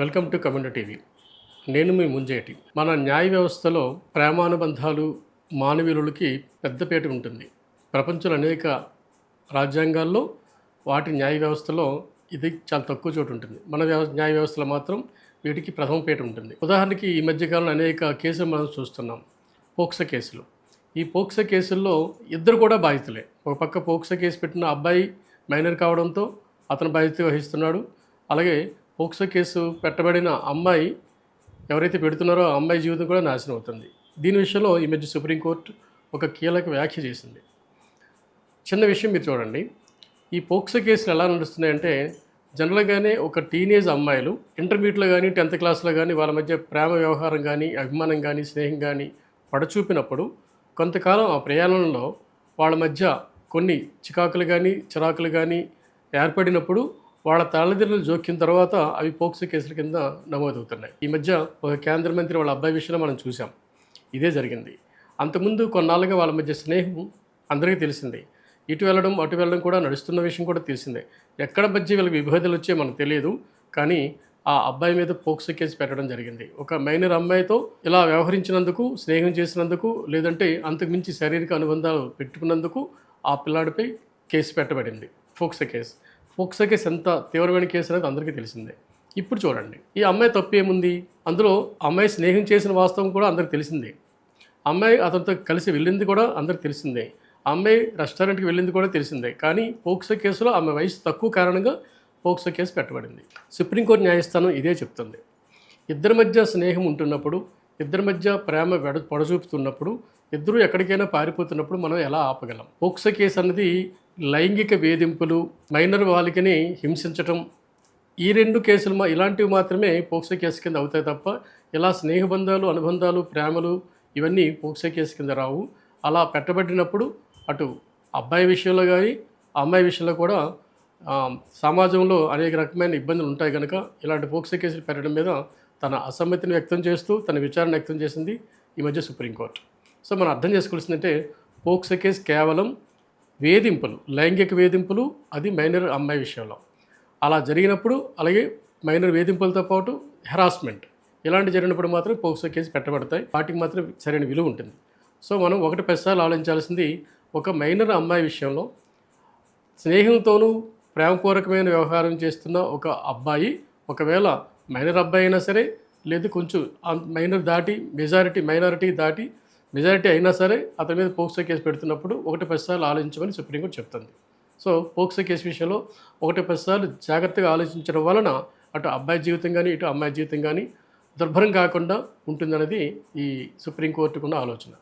Welcome to community TV. నేను మీ ముంజేటి. మన న్యాయ వ్యవస్థలో ప్రేమానుబంధాలు మానవీయులకి పెద్దపీట ఉంటుంది. ప్రపంచంలో అనేక రాజ్యాంగాల్లో వాటి న్యాయ వ్యవస్థలో ఇది చాలా తక్కువ చోటు ఉంటుంది. మన న్యాయ వ్యవస్థలో మాత్రం వీటికి ప్రథమ పీట ఉంటుంది. ఉదాహరణకి ఈ మధ్యకాలంలో అనేక కేసులు మనం చూస్తున్నాం. పోక్సో కేసులు. ఈ పోక్సో కేసుల్లో ఇద్దరు కూడా బాధితులే. ఒక పక్క పోక్సో కేసు పెట్టిన అబ్బాయి మైనర్ కావడంతో అతను బాధ్యత వహిస్తున్నాడు. అలాగే పోక్సో కేసు పెట్టబడిన అమ్మాయి ఎవరైతే పెడుతున్నారో ఆ అమ్మాయి జీవితం కూడా నాశనం అవుతుంది. దీని విషయంలో ఈ మధ్య సుప్రీంకోర్టు ఒక కీలక వ్యాఖ్య చేసింది. చిన్న విషయం మీరు చూడండి. ఈ పోక్సో కేసులు ఎలా నడుస్తున్నాయంటే జనరల్గానే ఒక టీనేజ్ అమ్మాయిలు ఇంటర్మీడియట్లో కానీ 10th క్లాస్లో కానీ వాళ్ళ మధ్య ప్రేమ వ్యవహారం కానీ అభిమానం కానీ స్నేహం కానీ పడచూపినప్పుడు కొంతకాలం ఆ ప్రయాణంలో వాళ్ళ మధ్య కొన్ని చికాకులు కానీ చిరాకులు కానీ ఏర్పడినప్పుడు వాళ్ళ తల్లిదండ్రులు జోక్యం తర్వాత అవి పోక్సో కేసుల కింద నమోదవుతున్నాయి. ఈ మధ్య ఒక కేంద్ర మంత్రి వాళ్ళ అబ్బాయి విషయంలో మనం చూసాం. ఇదే జరిగింది. అంతకుముందు కొన్నాళ్ళుగా వాళ్ళ మధ్య స్నేహం అందరికీ తెలిసిందే. ఇటు వెళ్ళడం అటు వెళ్ళడం కూడా నడుస్తున్న విషయం కూడా తెలిసిందే. ఎక్కడ మధ్య వీళ్ళకి విభేదాలు వచ్చే మనకు తెలియదు. కానీ ఆ అబ్బాయి మీద పోక్సో కేసు పెట్టడం జరిగింది. ఒక మైనర్ అమ్మాయితో ఇలా వ్యవహరించినందుకు, స్నేహం చేసినందుకు, లేదంటే అంతకుమించి శారీరక అనుబంధాలు పెట్టుకున్నందుకు ఆ పిల్లాడిపై కేసు పెట్టబడింది. POCSO case. పోక్సో కేసు ఎంత తీవ్రమైన కేసు అనేది అందరికీ తెలిసిందే. ఇప్పుడు చూడండి, ఈ అమ్మాయి తప్పు ఏముంది? అందులో అమ్మాయి స్నేహం చేసిన వాస్తవం కూడా అందరికి తెలిసిందే. అమ్మాయి అతనితో కలిసి వెళ్ళింది కూడా అందరికి తెలిసిందే. అమ్మాయి రెస్టారెంట్కి వెళ్ళింది కూడా తెలిసిందే. కానీ పోక్సో కేసులో ఆమె వయసు తక్కువ కారణంగా పోక్సో కేసు పెట్టబడింది. సుప్రీంకోర్టు న్యాయస్థానం ఇదే చెప్తుంది. ఇద్దరి మధ్య స్నేహం ఉంటున్నప్పుడు, ఇద్దరి మధ్య ప్రేమ పొడచూపుతున్నప్పుడు, ఇద్దరు ఎక్కడికైనా పారిపోతున్నప్పుడు మనం ఎలా ఆపగలం? పోక్సో కేసు అన్నది లైంగిక వేధింపులు, మైనర్ బాలికని హింసించటం, ఈ 2 కేసులు ఇలాంటివి మాత్రమే పోక్సో కేసు కింద అవుతాయి తప్ప ఇలా స్నేహబంధాలు, అనుబంధాలు, ప్రేమలు ఇవన్నీ పోక్సో కేసు కింద రావు. అలా పెట్టబడినప్పుడు అటు అబ్బాయి విషయంలో కానీ అమ్మాయి విషయంలో కూడా సమాజంలో అనేక రకమైన ఇబ్బందులు ఉంటాయి కనుక ఇలాంటి పోక్సో కేసులు పెట్టడం మీద తన అసమ్మతిని వ్యక్తం చేస్తూ తన విచారణ వ్యక్తం చేసింది ఈ మధ్య సుప్రీంకోర్టు. సో మనం అర్థం చేసుకోవాల్సిందంటే పోక్సో కేసు కేవలం వేధింపులు, లైంగిక వేధింపులు, అది మైనర్ అమ్మాయి విషయంలో అలా జరిగినప్పుడు, అలాగే మైనర్ వేధింపులతో పాటు హెరాస్మెంట్ ఇలాంటి జరిగినప్పుడు మాత్రం పోక్సో కేసు పెట్టబడతాయి. వాటికి మాత్రం సరైన విలువ ఉంటుంది. సో మనం 1 సార్లు ఆలోచించాల్సింది, ఒక మైనర్ అమ్మాయి విషయంలో స్నేహంతోనూ ప్రేమపూర్వకమైన వ్యవహారం చేస్తున్న ఒక అబ్బాయి, ఒకవేళ మైనర్ అబ్బాయి అయినా సరే, లేదు కొంచెం మైనర్ దాటి మెజారిటీ అయినా సరే అతని మీద పోక్సో కేసు పెడుతున్నప్పుడు 1 సార్లు ఆలోచించమని సుప్రీంకోర్టు చెప్తుంది. సో పోక్సో కేసు విషయంలో 1 సార్లు జాగ్రత్తగా ఆలోచించడం వలన అటు అబ్బాయి జీవితం కానీ ఇటు అమ్మాయి జీవితం కానీ దుర్భరం కాకుండా ఉంటుందనేది ఈ సుప్రీంకోర్టుకున్న ఆలోచన.